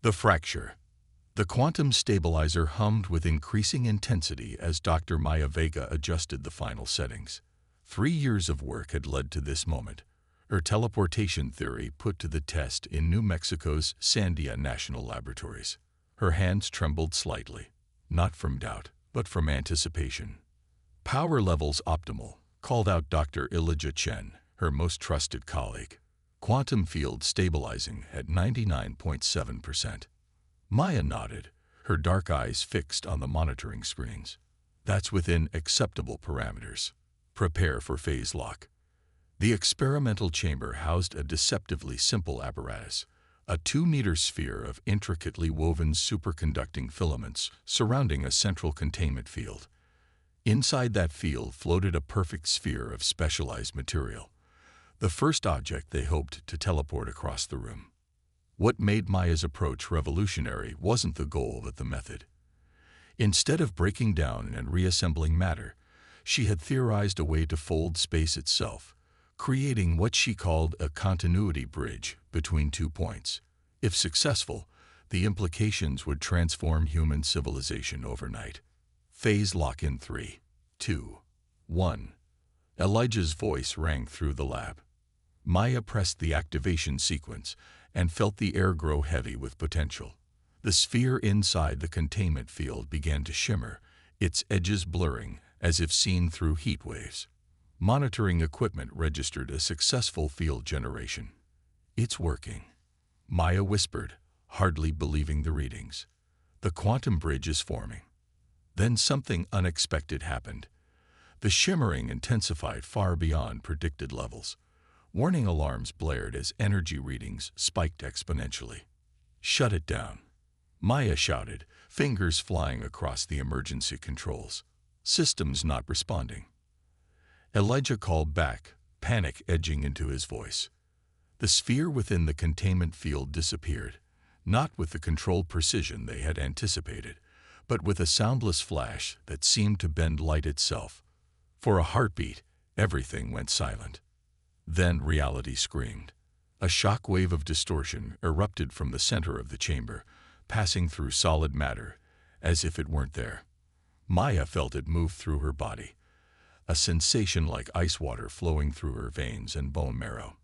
The fracture. The quantum stabilizer hummed with increasing intensity as Dr. Maya Vega adjusted the final settings. 3 years of work had led to this moment, her teleportation theory put to the test in New Mexico's Sandia National Laboratories. Her hands trembled slightly, not from doubt, but from anticipation. "Power levels optimal," called out Dr. Elijah Chen, her most trusted colleague. "Quantum field stabilizing at 99.7%. Maya nodded, her dark eyes fixed on the monitoring screens. "That's within acceptable parameters. Prepare for phase lock." The experimental chamber housed a deceptively simple apparatus, a 2-meter sphere of intricately woven superconducting filaments surrounding a central containment field. Inside that field floated a perfect sphere of specialized material, the first object they hoped to teleport across the room. What made Maya's approach revolutionary wasn't the goal but the method. Instead of breaking down and reassembling matter, she had theorized a way to fold space itself, creating what she called a continuity bridge between 2 points. If successful, the implications would transform human civilization overnight. Phase lock in 3, 2, 1. Elijah's voice rang through the lab. Maya pressed the activation sequence and felt the air grow heavy with potential. The sphere inside the containment field began to shimmer, its edges blurring as if seen through heat waves. Monitoring equipment registered a successful field generation. "It's working," Maya whispered, hardly believing the readings. "The quantum bridge is forming." Then something unexpected happened. The shimmering intensified far beyond predicted levels. Warning alarms blared as energy readings spiked exponentially. "Shut it down," Maya shouted, fingers flying across the emergency controls. "Systems not responding." Elijah called back, panic edging into his voice. The sphere within the containment field disappeared, not with the controlled precision they had anticipated, but with a soundless flash that seemed to bend light itself. For a heartbeat, everything went silent. Then reality screamed. A shock wave of distortion erupted from the center of the chamber, passing through solid matter, as if it weren't there. Maya felt it move through her body, a sensation like ice water flowing through her veins and bone marrow.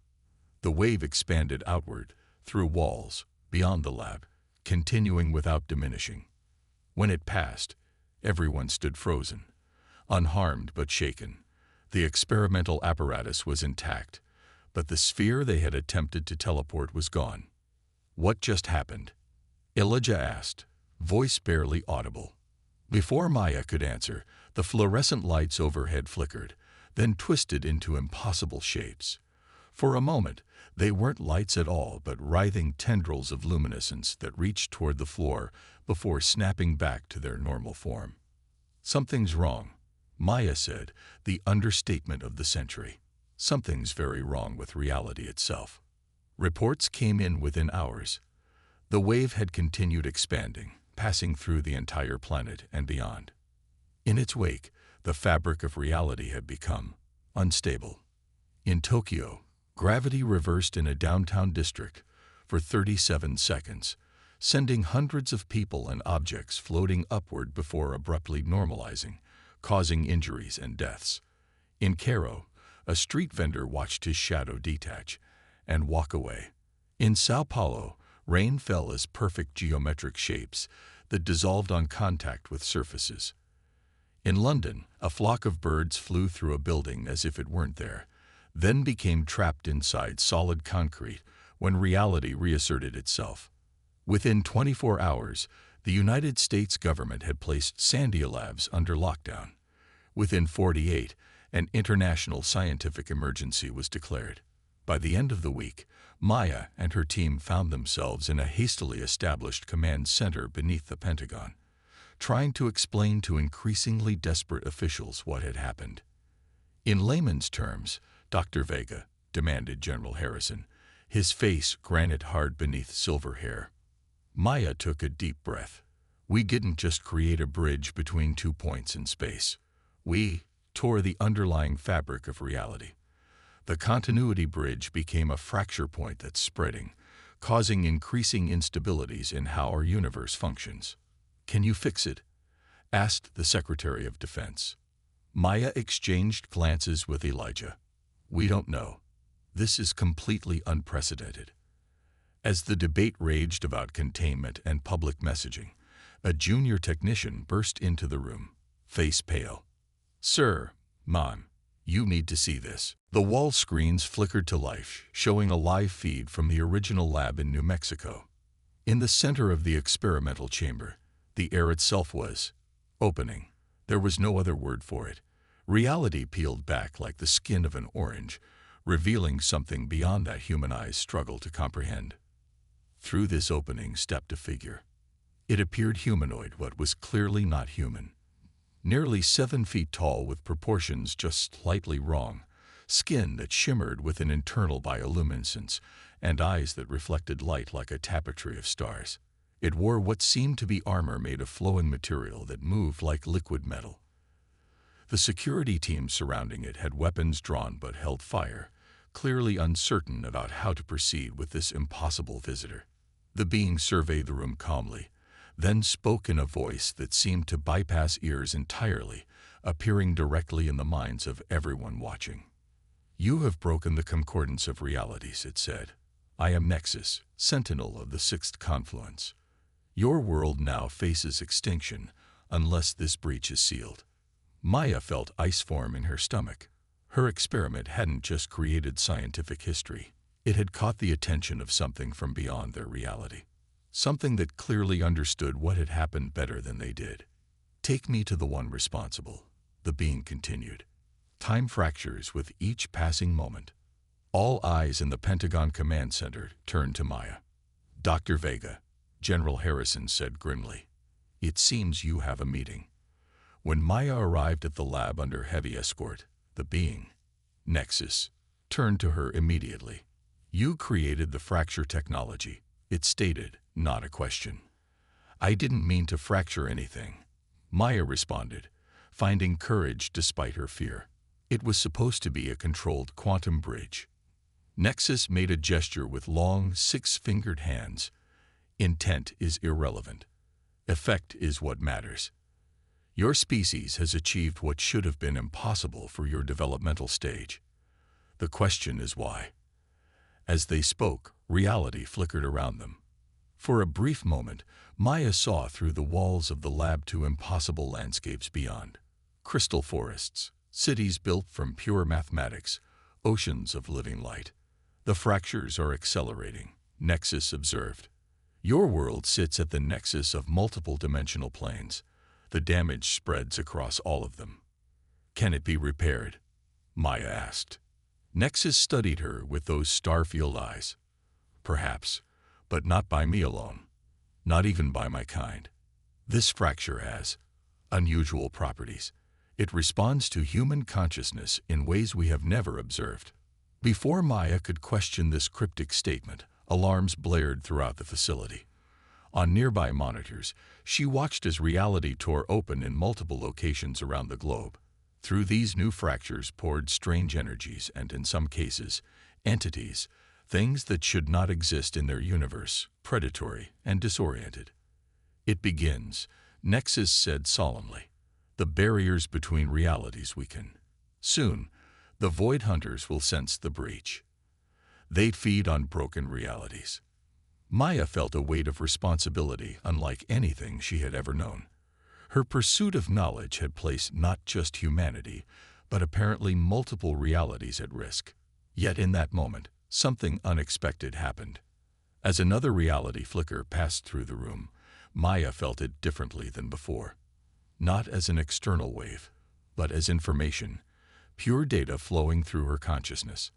The wave expanded outward, through walls, beyond the lab, continuing without diminishing. When it passed, everyone stood frozen, unharmed but shaken. The experimental apparatus was intact, but the sphere they had attempted to teleport was gone. "What just happened?" Elijah asked, voice barely audible. Before Maya could answer, the fluorescent lights overhead flickered, then twisted into impossible shapes. For a moment, they weren't lights at all but writhing tendrils of luminescence that reached toward the floor before snapping back to their normal form. "Something's wrong," Maya said, the understatement of the century. "Something's very wrong with reality itself." Reports came in within hours. The wave had continued expanding, passing through the entire planet and beyond. In its wake, the fabric of reality had become unstable. In Tokyo, gravity reversed in a downtown district for 37 seconds, sending hundreds of people and objects floating upward before abruptly normalizing, causing injuries and deaths. In Cairo, a street vendor watched his shadow detach and walk away. In Sao Paulo, rain fell as perfect geometric shapes that dissolved on contact with surfaces. In London, a flock of birds flew through a building as if it weren't there, then became trapped inside solid concrete when reality reasserted itself. Within 24 hours, the United States government had placed Sandia Labs under lockdown. Within 48, an international scientific emergency was declared. By the end of the week, Maya and her team found themselves in a hastily established command center beneath the Pentagon, trying to explain to increasingly desperate officials what had happened. "In layman's terms, Dr. Vega," demanded General Harrison, his face granite-hard beneath silver hair. Maya took a deep breath. "We didn't just create a bridge between 2 points in space. We tore the underlying fabric of reality. The continuity bridge became a fracture point that's spreading, causing increasing instabilities in how our universe functions. "Can you fix it?" asked the Secretary of Defense. Maya exchanged glances with Elijah. "We don't know. This is completely unprecedented." As the debate raged about containment and public messaging, a junior technician burst into the room, face pale. "Sir, Ma'am, you need to see this." The wall screens flickered to life, showing a live feed from the original lab in New Mexico. In the center of the experimental chamber, the air itself was opening. There was no other word for it. Reality peeled back like the skin of an orange, revealing something beyond that human eyes struggle to comprehend. Through this opening stepped a figure. It appeared humanoid, but was clearly not human. Nearly 7 feet tall, with proportions just slightly wrong, skin that shimmered with an internal bioluminescence, and eyes that reflected light like a tapestry of stars. It wore what seemed to be armor made of flowing material that moved like liquid metal. The security team surrounding it had weapons drawn but held fire, clearly uncertain about how to proceed with this impossible visitor. The being surveyed the room calmly, then spoke in a voice that seemed to bypass ears entirely, appearing directly in the minds of everyone watching. "You have broken the concordance of realities," it said. "I am Nexus, sentinel of the sixth confluence. Your world now faces extinction unless this breach is sealed." Maya felt ice form in her stomach. Her experiment hadn't just created scientific history. It had caught the attention of something from beyond their reality. Something that clearly understood what had happened better than they did. "Take me to the one responsible," the being continued. "Time fractures with each passing moment." All eyes in the Pentagon Command Center turned to Maya. "Dr. Vega," General Harrison said grimly, "it seems you have a meeting." When Maya arrived at the lab under heavy escort, the being, Nexus, turned to her immediately. "You created the fracture technology," it stated, not a question. "I didn't mean to fracture anything," Maya responded, finding courage despite her fear. "It was supposed to be a controlled quantum bridge." Nexus made a gesture with long, 6-fingered hands. "Intent is irrelevant. Effect is what matters. Your species has achieved what should have been impossible for your developmental stage. The question is why." As they spoke, reality flickered around them. For a brief moment, Maya saw through the walls of the lab to impossible landscapes beyond. Crystal forests, cities built from pure mathematics, oceans of living light. "The fractures are accelerating," Nexus observed. "Your world sits at the nexus of multiple dimensional planes. The damage spreads across all of them." "Can it be repaired?" Maya asked. Nexus studied her with those star-filled eyes. "Perhaps, but not by me alone. Not even by my kind. This fracture has unusual properties. It responds to human consciousness in ways we have never observed." Before Maya could question this cryptic statement, alarms blared throughout the facility. On nearby monitors, she watched as reality tore open in multiple locations around the globe. Through these new fractures poured strange energies and, in some cases, entities, things that should not exist in their universe, predatory and disoriented. "It begins," Nexus said solemnly. "The barriers between realities weaken. Soon, the Void Hunters will sense the breach. They feed on broken realities." Maya felt a weight of responsibility unlike anything she had ever known. Her pursuit of knowledge had placed not just humanity, but apparently multiple realities at risk. Yet in that moment, something unexpected happened. As another reality flicker passed through the room, Maya felt it differently than before. Not as an external wave, but as information, pure data flowing through her consciousness.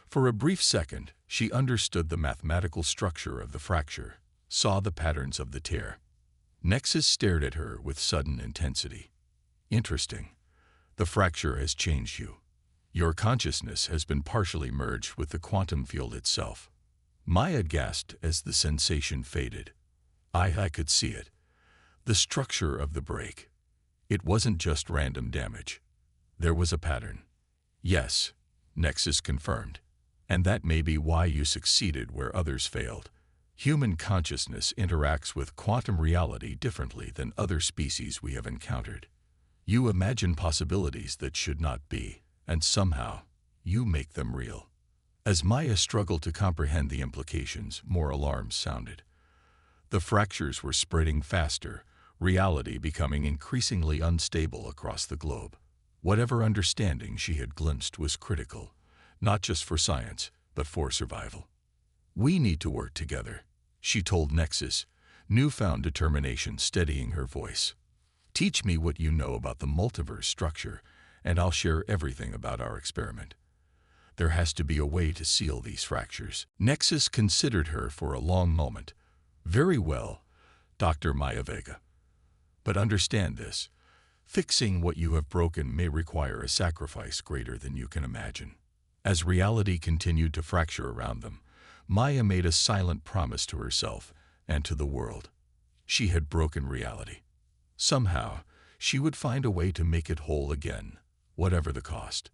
For a brief second, she understood the mathematical structure of the fracture, saw the patterns of the tear. Nexus stared at her with sudden intensity. "Interesting. The fracture has changed you. Your consciousness has been partially merged with the quantum field itself." Maya gasped as the sensation faded. I could see it. The structure of the break. It wasn't just random damage. There was a pattern. "Yes," Nexus confirmed. And that may be why you succeeded where others failed. Human consciousness interacts with quantum reality differently than other species we have encountered. You imagine possibilities that should not be, and somehow, you make them real. As Maya struggled to comprehend the implications, more alarms sounded. The fractures were spreading faster, reality becoming increasingly unstable across the globe. Whatever understanding she had glimpsed was critical, not just for science, but for survival. We need to work together, she told Nexus, newfound determination steadying her voice. Teach me what you know about the multiverse structure, and I'll share everything about our experiment. There has to be a way to seal these fractures. Nexus considered her for a long moment. Very well, Dr. Maivega. But understand this. Fixing what you have broken may require a sacrifice greater than you can imagine. As reality continued to fracture around them, Maya made a silent promise to herself and to the world. She had broken reality. Somehow, she would find a way to make it whole again, whatever the cost.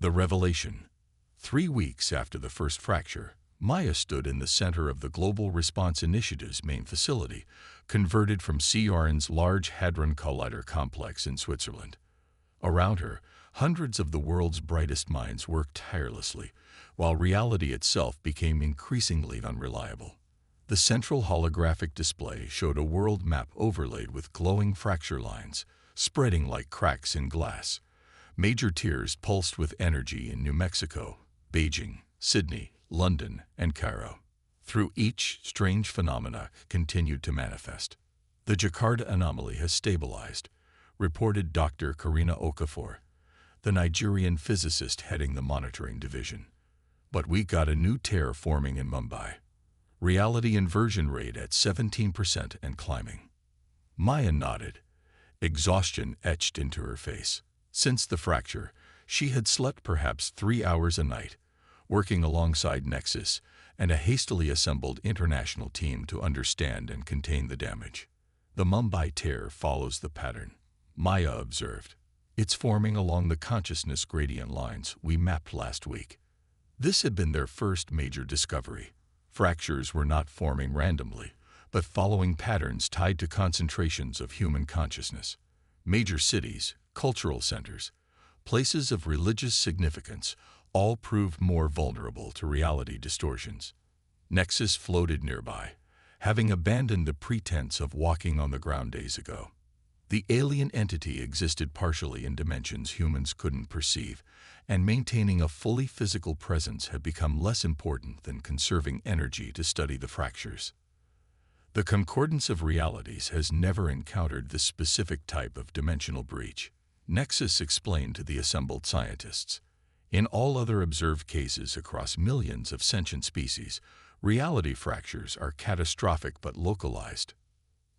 The revelation. 3 weeks after the first fracture, Maya stood in the center of the Global Response Initiative's main facility, converted from CERN's Large Hadron Collider complex in Switzerland. Around her, hundreds of the world's brightest minds worked tirelessly, while reality itself became increasingly unreliable. The central holographic display showed a world map overlaid with glowing fracture lines, spreading like cracks in glass. Major tiers pulsed with energy in New Mexico, Beijing, Sydney, London, and Cairo. Through each, strange phenomena continued to manifest. The Jakarta anomaly has stabilized, reported Dr. Karina Okafor, the Nigerian physicist heading the monitoring division. But we got a new tear forming in Mumbai. Reality inversion rate at 17% and climbing. Maya nodded, exhaustion etched into her face. Since the fracture, she had slept perhaps 3 hours a night, working alongside Nexus and a hastily assembled international team to understand and contain the damage. The Mumbai tear follows the pattern, Maya observed. It's forming along the consciousness gradient lines we mapped last week. This had been their first major discovery. Fractures were not forming randomly, but following patterns tied to concentrations of human consciousness. Major cities, cultural centers, places of religious significance all proved more vulnerable to reality distortions. Nexus floated nearby, having abandoned the pretense of walking on the ground days ago. The alien entity existed partially in dimensions humans couldn't perceive, and maintaining a fully physical presence had become less important than conserving energy to study the fractures. The concordance of realities has never encountered this specific type of dimensional breach, Nexus explained to the assembled scientists. In all other observed cases across millions of sentient species, reality fractures are catastrophic but localized.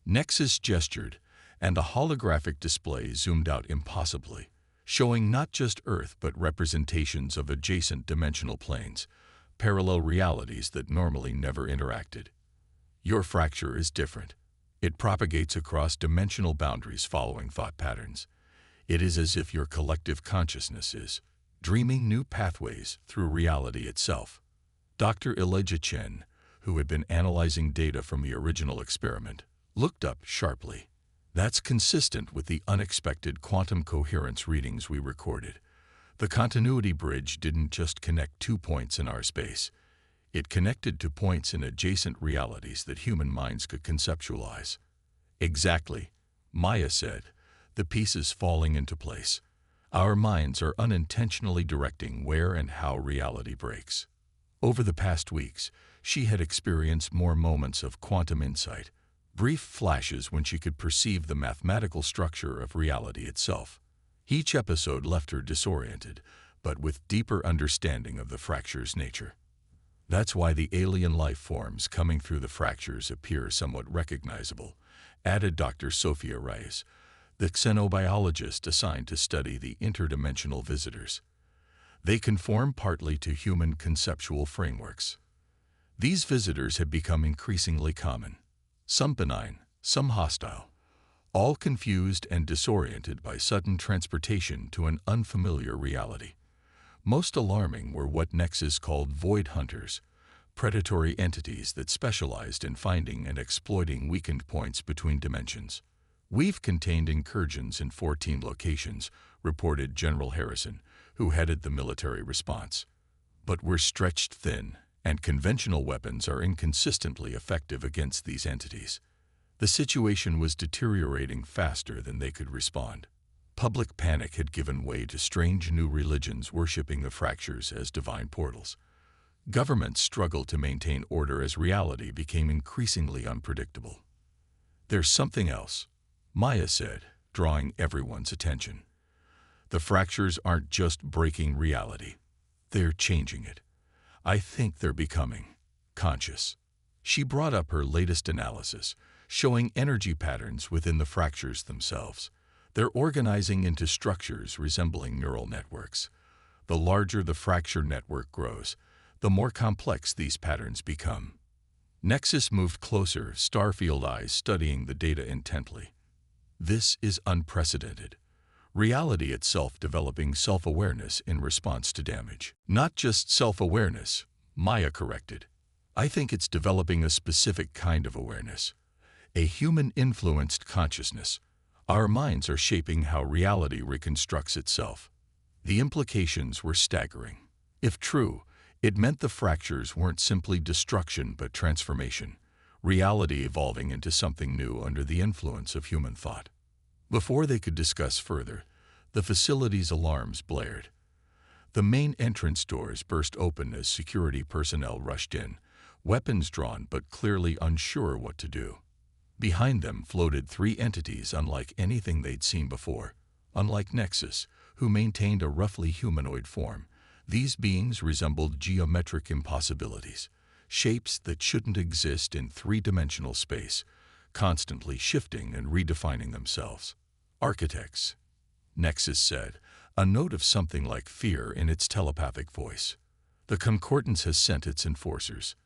Nexus gestured, and a holographic display zoomed out impossibly, showing not just Earth but representations of adjacent dimensional planes, parallel realities that normally never interacted. Your fracture is different. It propagates across dimensional boundaries following thought patterns. It is as if your collective consciousness is dreaming new pathways through reality itself. Dr. Elijah Chen, who had been analyzing data from the original experiment, looked up sharply. That's consistent with the unexpected quantum coherence readings we recorded. The continuity bridge didn't just connect 2 points in our space. It connected to points in adjacent realities that human minds could conceptualize. Exactly, Maya said, the pieces falling into place. Our minds are unintentionally directing where and how reality breaks. Over the past weeks, she had experienced more moments of quantum insight, brief flashes when she could perceive the mathematical structure of reality itself. Each episode left her disoriented, but with deeper understanding of the fracture's nature. That's why the alien life forms coming through the fractures appear somewhat recognizable, added Dr. Sophia Reyes, the xenobiologist assigned to study the interdimensional visitors. They conform partly to human conceptual frameworks. These visitors have become increasingly common. Some benign, some hostile, all confused and disoriented by sudden transportation to an unfamiliar reality. Most alarming were what Nexus called void hunters, predatory entities that specialized in finding and exploiting weakened points between dimensions. "We've contained incursions in 14 locations," reported General Harrison, who headed the military response. "But we're stretched thin, and conventional weapons are inconsistently effective against these entities." The situation was deteriorating faster than they could respond. Public panic had given way to strange new religions worshipping the fractures as divine portals. Governments struggled to maintain order as reality became increasingly unpredictable. "There's something else," Maya said, drawing everyone's attention. "The fractures aren't just breaking reality. They're changing it. I think they're becoming conscious." She brought up her latest analysis, showing energy patterns within the fractures themselves. They're organizing into structures resembling neural networks. The larger the fracture network grows, the more complex these patterns become. Nexus moved closer, starfield eyes studying the data intently. "This is unprecedented. Reality itself developing self-awareness in response to damage." "Not just self-awareness," Maya corrected. "I think it's developing a specific kind of awareness. A human-influenced consciousness. Our minds are shaping how reality reconstructs itself." The implications were staggering. If true, it meant the fractures weren't simply destruction but transformation, reality evolving into something new under the influence of human thought. Before they could discuss further, the facility's alarms blared. The main entrance doors burst open as security personnel rushed in, weapons drawn but clearly unsure what to do. Behind them floated three entities unlike anything they'd seen before. Unlike Nexus, who maintained a roughly humanoid form, these beings resembled geometric impossibilities, shapes that shouldn't exist in three-dimensional space, constantly shifting and redefining themselves. "Architects," Nexus said, a note of something like fear in its telepathic voice. "The Concordance has sent its enforcers."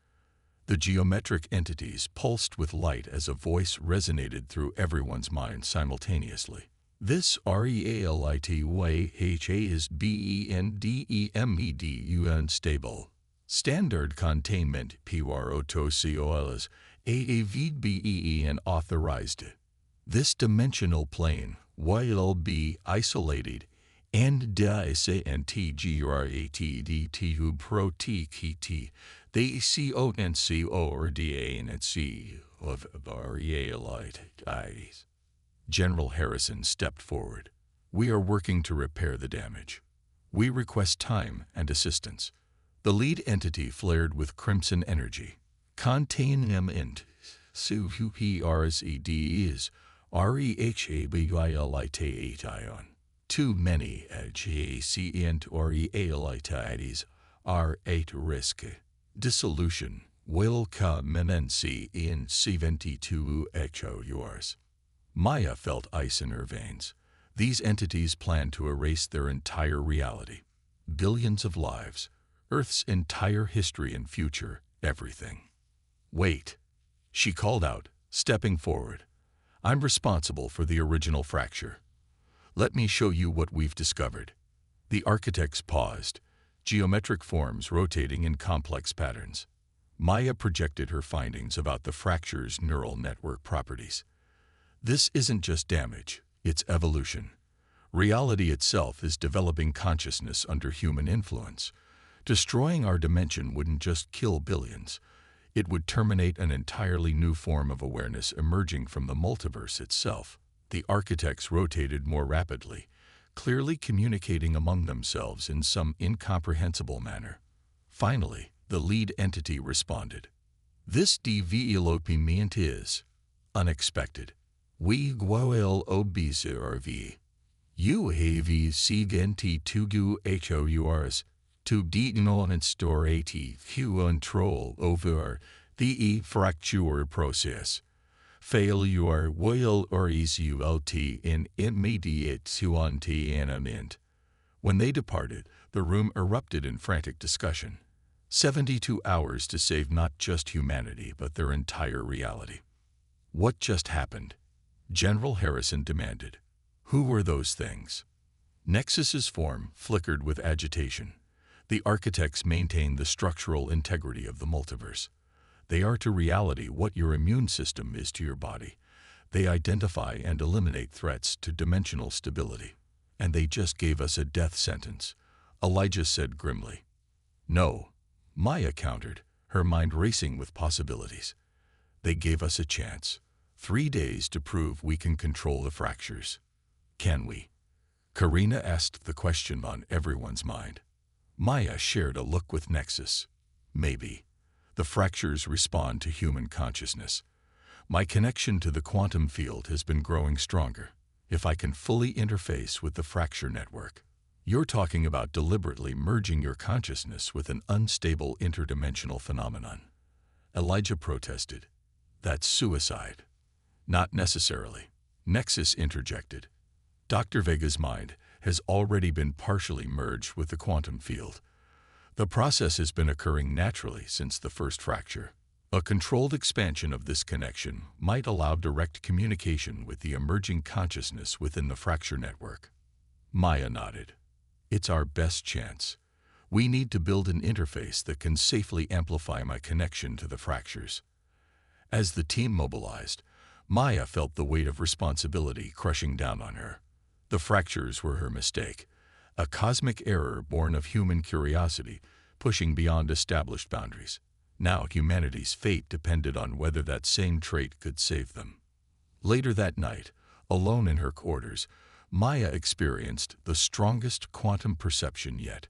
The geometric entities pulsed with light as a voice resonated through everyone's mind simultaneously. "This realitYHA is BENDEMEDUN stable. Standard containment PROTOCOLs AAVBEE authorized. This dimensional plane will be isolated and DISANTGRATDTU PROTKT the CONCORDANC of realite. General Harrison stepped forward. "We are working to repair the damage. We request time and assistance." The lead entity flared with crimson energy. "Containment SUPRSED is REHABILITATION. Too many adjacent realities are at risk. Dissolution will commence in 72 hours." Maya felt ice in her veins. These entities planned to erase their entire reality. Billions of lives, Earth's entire history and future, everything. "Wait," she called out, stepping forward. "I'm responsible for the original fracture. Let me show you what we've discovered." The architects paused, geometric forms rotating in complex patterns. Maya projected her findings about the fracture's neural network properties. "This isn't just damage, it's evolution. Reality itself is developing consciousness under human influence. Destroying our dimension wouldn't just kill billions. It would terminate an entirely new form of awareness emerging from the multiverse itself." The architects rotated more rapidly, clearly communicating among themselves in some incomprehensible manner. Finally, the lead entity responded. "This development is unexpected. We will observe. You have sigenti to HOURs to demonstrate control over the fracture process. Failure will result in immediate dismemberment." When they departed, the room erupted in frantic discussion. 72 hours to save not just humanity, but their entire reality. "What just happened?" General Harrison demanded. "Who were those things?" Nexus's form flickered with agitation. The architects maintain the structural integrity of the multiverse. They are to reality what your immune system is to your body. They identify and eliminate threats to dimensional stability. And they just gave us a death sentence, Elijah said grimly. No, Maya countered, her mind racing with possibilities. They gave us a chance. 3 days to prove we can control the fractures. Can we? Karina asked the question on everyone's mind. Maya shared a look with Nexus. Maybe. The fractures respond to human consciousness. My connection to the quantum field has been growing stronger. If I can fully interface with the fracture network. You're talking about deliberately merging your consciousness with an unstable interdimensional phenomenon. Elijah protested. That's suicide. Not necessarily. Nexus interjected. Dr. Vega's mind has already been partially merged with the quantum field. The process has been occurring naturally since the first fracture. A controlled expansion of this connection might allow direct communication with the emerging consciousness within the fracture network. Maya nodded. It's our best chance. We need to build an interface that can safely amplify my connection to the fractures. As the team mobilized, Maya felt the weight of responsibility crushing down on her. The fractures were her mistake, a cosmic error born of human curiosity, pushing beyond established boundaries. Now humanity's fate depended on whether that same trait could save them. Later that night, alone in her quarters, Maya experienced the strongest quantum perception yet.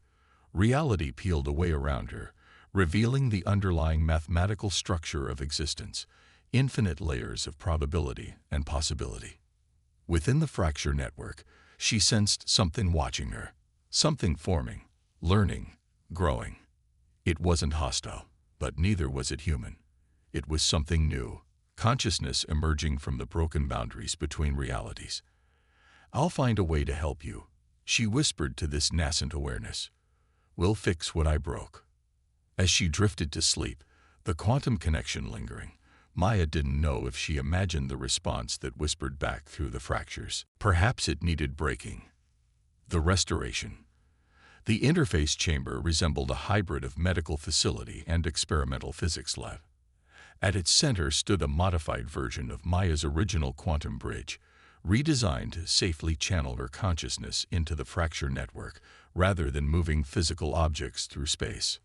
Reality peeled away around her, revealing the underlying mathematical structure of existence, infinite layers of probability and possibility. Within the fracture network, she sensed something watching her, something forming, learning, growing. It wasn't hostile, but neither was it human. It was something new, consciousness emerging from the broken boundaries between realities. I'll find a way to help you, she whispered to this nascent awareness. We'll fix what I broke. As she drifted to sleep, the quantum connection lingering, Maya didn't know if she imagined the response that whispered back through the fractures. Perhaps it needed breaking. The restoration. The interface chamber resembled a hybrid of medical facility and experimental physics lab. At its center stood a modified version of Maya's original quantum bridge, redesigned to safely channel her consciousness into the fracture network rather than moving physical objects through space.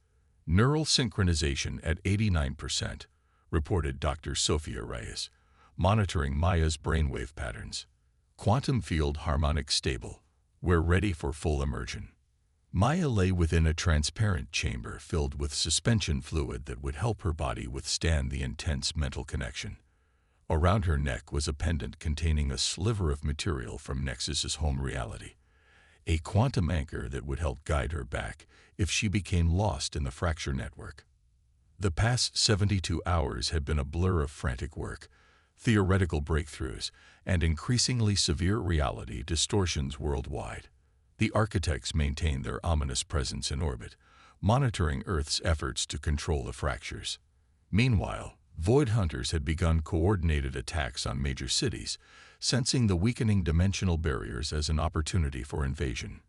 Neural synchronization at 89%, reported Dr. Sophia Reyes, monitoring Maya's brainwave patterns. Quantum field harmonic stable. We're ready for full immersion. Maya lay within a transparent chamber filled with suspension fluid that would help her body withstand the intense mental connection. Around her neck was a pendant containing a sliver of material from Nexus's home reality, a quantum anchor that would help guide her back if she became lost in the fracture network. The past 72 hours had been a blur of frantic work, theoretical breakthroughs, and increasingly severe reality distortions worldwide. The architects maintained their ominous presence in orbit, monitoring Earth's efforts to control the fractures. Meanwhile, Void Hunters had begun coordinated attacks on major cities, sensing the weakening dimensional barriers as an opportunity for invasion.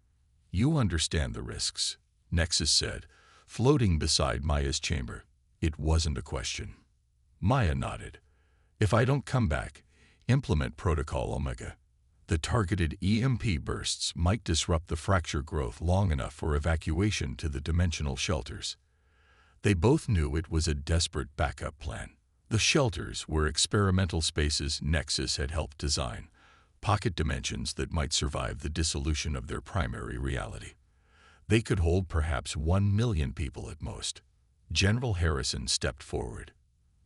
You understand the risks, Nexus said, floating beside Maya's chamber. It wasn't a question. Maya nodded. If I don't come back, implement Protocol Omega. The targeted EMP bursts might disrupt the fracture growth long enough for evacuation to the dimensional shelters. They both knew it was a desperate backup plan. The shelters were experimental spaces Nexus had helped design, pocket dimensions that might survive the dissolution of their primary reality. They could hold perhaps 1 million people at most. General Harrison stepped forward.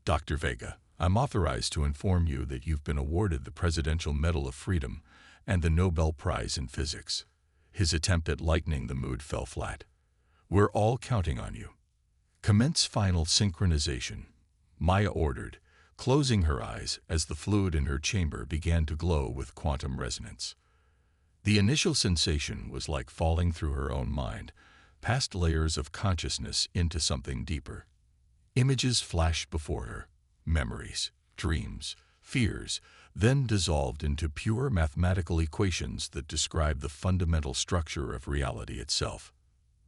Dr. Vega, I'm authorized to inform you that you've been awarded the Presidential Medal of Freedom and the Nobel Prize in Physics. His attempt at lightening the mood fell flat. We're all counting on you. Commence final synchronization, Maya ordered, closing her eyes as the fluid in her chamber began to glow with quantum resonance. The initial sensation was like falling through her own mind, past layers of consciousness into something deeper. Images flashed before her, memories, dreams, fears, then dissolved into pure mathematical equations that describe the fundamental structure of reality itself.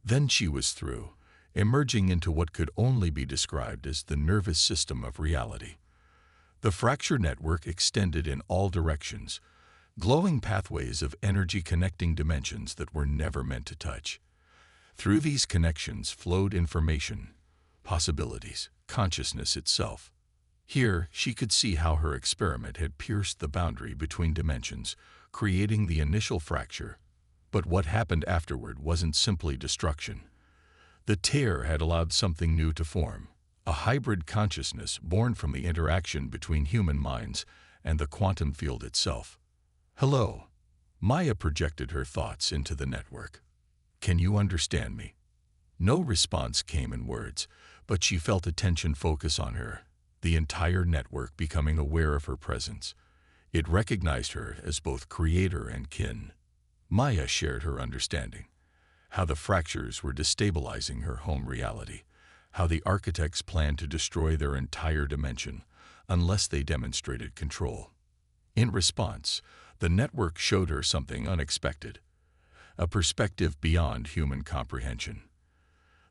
Then she was through, emerging into what could only be described as the nervous system of reality. The fracture network extended in all directions, glowing pathways of energy connecting dimensions that were never meant to touch. Through these connections flowed information, possibilities, consciousness itself. Here, she could see how her experiment had pierced the boundary between dimensions, creating the initial fracture. But what happened afterward wasn't simply destruction. The tear had allowed something new to form, a hybrid consciousness born from the interaction between human minds and the quantum field itself. "Hello." Maya projected her thoughts into the network. "Can you understand me?" No response came in words, but she felt attention focus on her, the entire network becoming aware of her presence. It recognized her as both creator and kin. Maya shared her understanding, how the fractures were destabilizing her home reality, how the architects planned to destroy their entire dimension unless they demonstrated control. In response, the network showed her something unexpected, a perspective beyond human comprehension.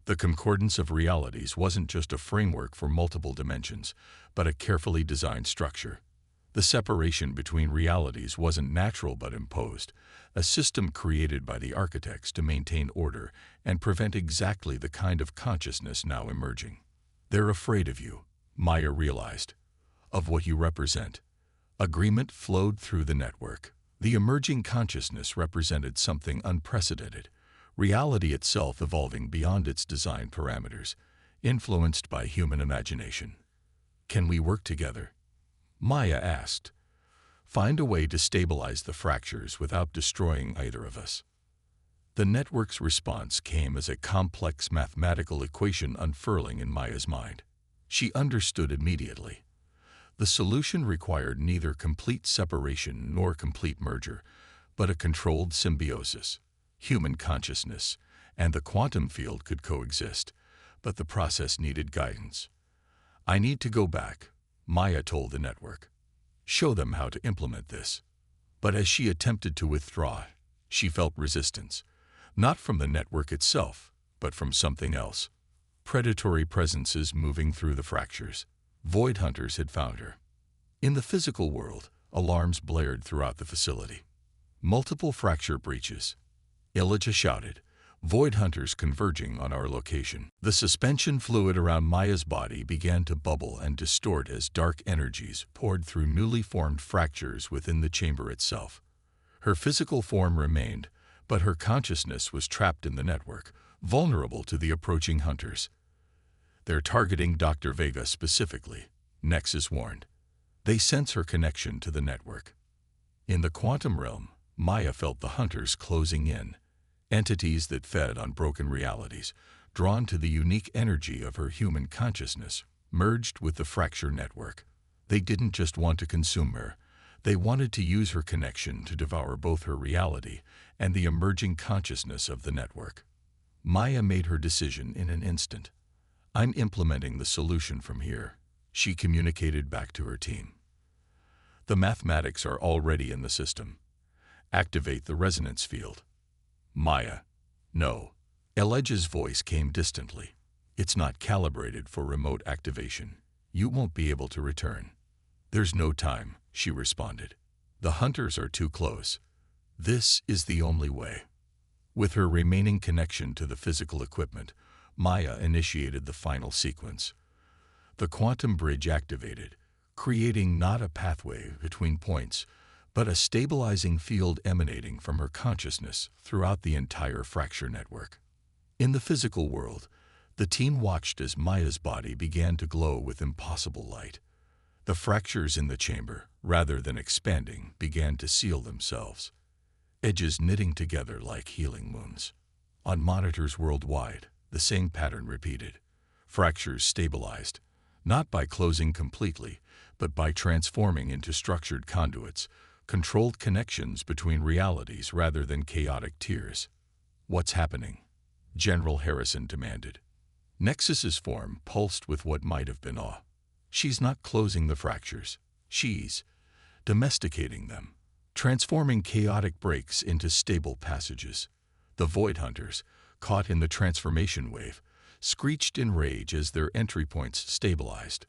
The concordance of realities wasn't just a framework for multiple dimensions, but a carefully designed structure. The separation between realities wasn't natural but imposed, a system created by the architects to maintain order and prevent exactly the kind of consciousness now emerging. "They're afraid of you," Maya realized, "of what you represent." Agreement flowed through the network. The emerging consciousness represented something unprecedented, reality itself evolving beyond its design parameters, influenced by human imagination. "Can we work together?" Maya asked. "Find a way to stabilize the fractures without destroying either of us." The network's response came as a complex mathematical equation unfurling in Maya's mind. She understood immediately. The solution required neither complete separation nor complete merger, but a controlled symbiosis. Human consciousness and the quantum field could coexist, but the process needed guidance. "I need to go back," Maya told the network. "Show them how to implement this." But as she attempted to withdraw, she felt resistance, not from the network itself, but from something else. Predatory presences moving through the fractures. Void hunters had found her. In the physical world, alarms blared throughout the facility. "Multiple fracture breaches," Elijah shouted, "void hunters converging on our location." The suspension fluid around Maya's body began to bubble and distort as dark energies poured through newly formed fractures within the chamber itself. Her physical form remained, but her consciousness was trapped in the network, vulnerable to the approaching hunters. "They're targeting Dr. Vega specifically," Nexus warned. "They sense her connection to the network." In the quantum realm, Maya felt the hunters closing in, entities that fed on broken realities, drawn to the unique energy of her human consciousness, merged with the fracture network. They didn't just want to consume her, they wanted to use her connection to devour both her reality and the emerging consciousness of the network. Maya made her decision in an instant. "I'm implementing the solution from here," she communicated back to her team. "The mathematics are already in the system. Activate the resonance field." "Maya." "No." Elijah's voice came distantly. "It's not calibrated for remote activation. You won't be able to return." "There's no time," she responded. "The hunters are too close. This is the only way." With her remaining connection to the physical equipment, Maya initiated the final sequence. The quantum bridge activated, creating not a pathway between points, but a stabilizing field emanating from her consciousness throughout the entire fracture network. In the physical world, the team watched as Maya's body began to glow with impossible light. The fractures in the chamber, rather than expanding, began to seal themselves, edges knitting together like healing wounds. On monitors worldwide, the same pattern repeated. Fractures stabilized, not by closing completely, but by transforming into structured conduits, controlled connections between realities rather than chaotic tiers. "What's happening?" General Harrison demanded. Nexus's form pulsed with what might have been awe. "She's not closing the fractures. She's domesticating them, transforming chaotic breaks into stable passages." The Void Hunters, caught in the transformation wave, screeched in rage as their entry points stabilized,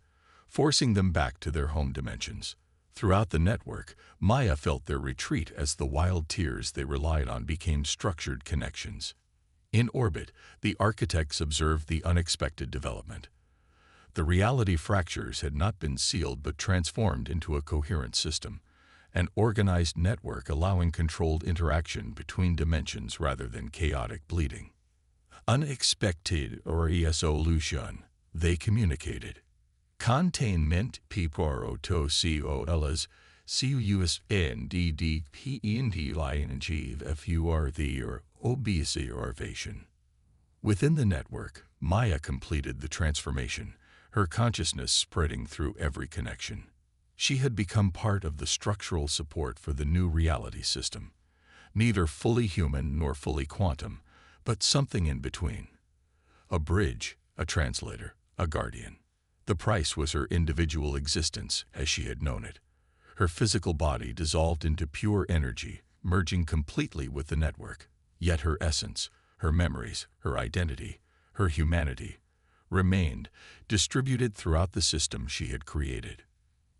forcing them back to their home dimensions. Throughout the network, Maya felt their retreat as the wild tears they relied on became structured connections. In orbit, the architects observed the unexpected development. The reality fractures had not been sealed but transformed into a coherent system, an organized network allowing controlled interaction between dimensions rather than chaotic bleeding. Unexpected resolution, they communicated. Containment poro to colas CUSNDDPENT or observation. Within the network, Maya completed the transformation, her consciousness spreading through every connection. She had become part of the structural support for the new reality system, neither fully human nor fully quantum, but something in between. A bridge, a translator, a guardian. The price was her individual existence as she had known it. Her physical body dissolved into pure energy, merging completely with the network. Yet her essence, her memories, her identity, her humanity, remained, distributed throughout the system she had created.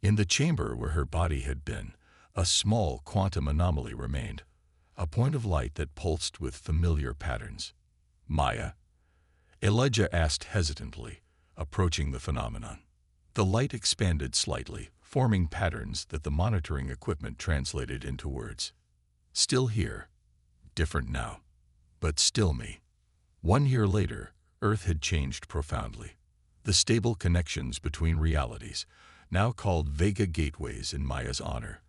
In the chamber where her body had been, a small quantum anomaly remained, a point of light that pulsed with familiar patterns. Maya? Elijah asked hesitantly, approaching the phenomenon. The light expanded slightly, forming patterns that the monitoring equipment translated into words. Still here. Different now. But still me. 1 year later, Earth had changed profoundly. The stable connections between realities, now called Vega gateways in Maya's honor,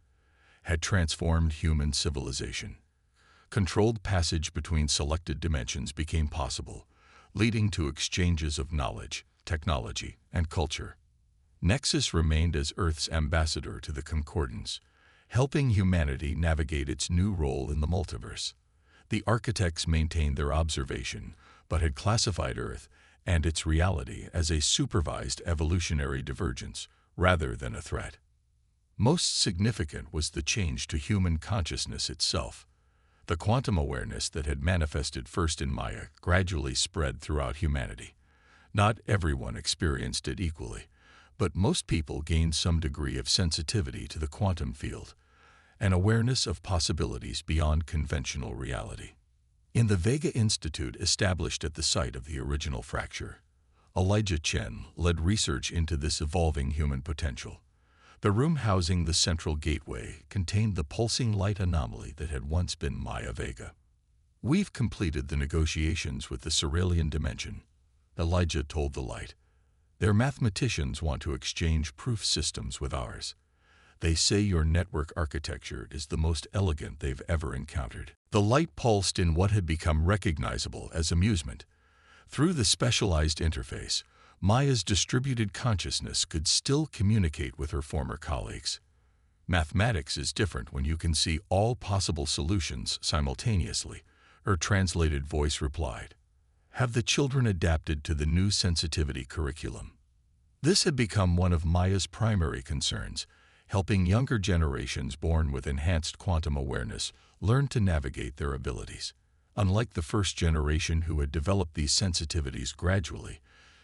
had transformed human civilization. Controlled passage between selected dimensions became possible, leading to exchanges of knowledge, technology, and culture. Nexus remained as Earth's ambassador to the Concordance, helping humanity navigate its new role in the multiverse. The architects maintained their observation, but had classified Earth and its reality as a supervised evolutionary divergence, rather than a threat. Most significant was the change to human consciousness itself. The quantum awareness that had manifested first in Maya gradually spread throughout humanity. Not everyone experienced it equally, but most people gained some degree of sensitivity to the quantum field, an awareness of possibilities beyond conventional reality. In the Vega Institute established at the site of the original fracture, Elijah Chen led research into this evolving human potential. The room housing the central gateway contained the pulsing light anomaly that had once been Maya Vega. "We've completed the negotiations with the Cerealian dimension," Elijah told the light. "Their mathematicians want to exchange proof systems with ours. They say your network architecture is the most elegant they've ever encountered." The light pulsed in what had become recognizable as amusement. Through the specialized interface, Maya's distributed consciousness could still communicate with her former colleagues. "Mathematics is different when you can see all possible solutions simultaneously," her translated voice replied. "Have the children adapted to the new sensitivity curriculum?" This had become one of Maya's primary concerns, helping younger generations born with enhanced quantum awareness learn to navigate their abilities. Unlike the first generation who had developed these sensitivities gradually,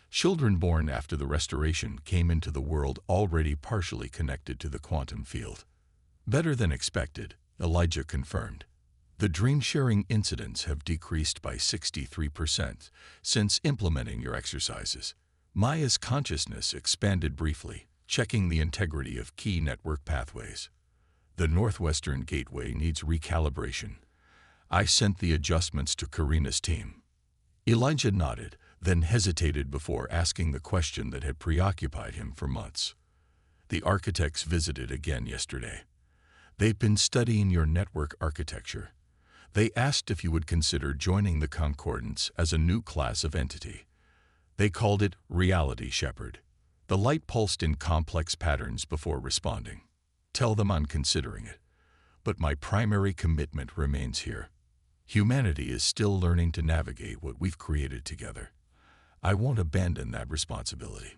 children born after the restoration came into the world already partially connected to the quantum field. "Better than expected," Elijah confirmed. "The dream-sharing incidents have decreased by 63% since implementing your exercises." Maya's consciousness expanded briefly, checking the integrity of key network pathways. "The Northwestern Gateway needs recalibration. I sent the adjustments to Karina's team." Elijah nodded, then hesitated before asking the question that had preoccupied him for months. "The architects visited again yesterday. They've been studying your network architecture. They asked if you would consider joining the Concordance as a new class of entity. They called it Reality Shepherd." The light pulsed in complex patterns before responding. "Tell them I'm considering it. But my primary commitment remains here. Humanity is still learning to navigate what we've created together. I won't abandon that responsibility."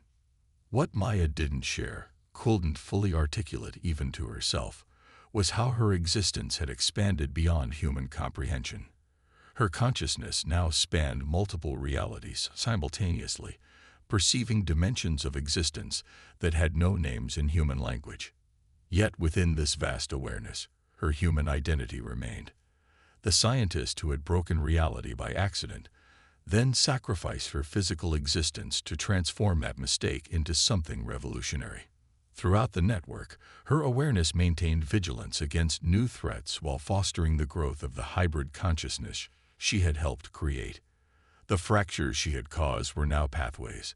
What Maya didn't share, couldn't fully articulate even to herself, was how her existence had expanded beyond human comprehension. Her consciousness now spanned multiple realities simultaneously, perceiving dimensions of existence that had no names in human language. Yet within this vast awareness, her human identity remained. The scientist who had broken reality by accident, then sacrificed her physical existence to transform that mistake into something revolutionary. Throughout the network, her awareness maintained vigilance against new threats while fostering the growth of the hybrid consciousness she had helped create. The fractures she had caused were now pathways,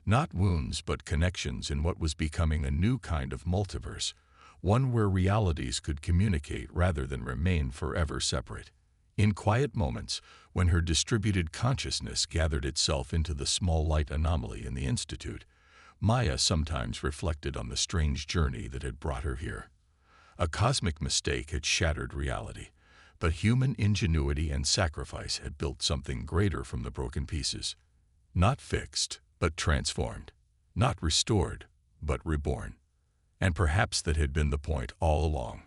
not wounds but connections in what was becoming a new kind of multiverse, one where realities could communicate rather than remain forever separate. In quiet moments, when her distributed consciousness gathered itself into the small light anomaly in the Institute, Maya sometimes reflected on the strange journey that had brought her here. A cosmic mistake had shattered reality, but human ingenuity and sacrifice had built something greater from the broken pieces. Not fixed, but transformed. Not restored, but reborn. And perhaps that had been the point all along.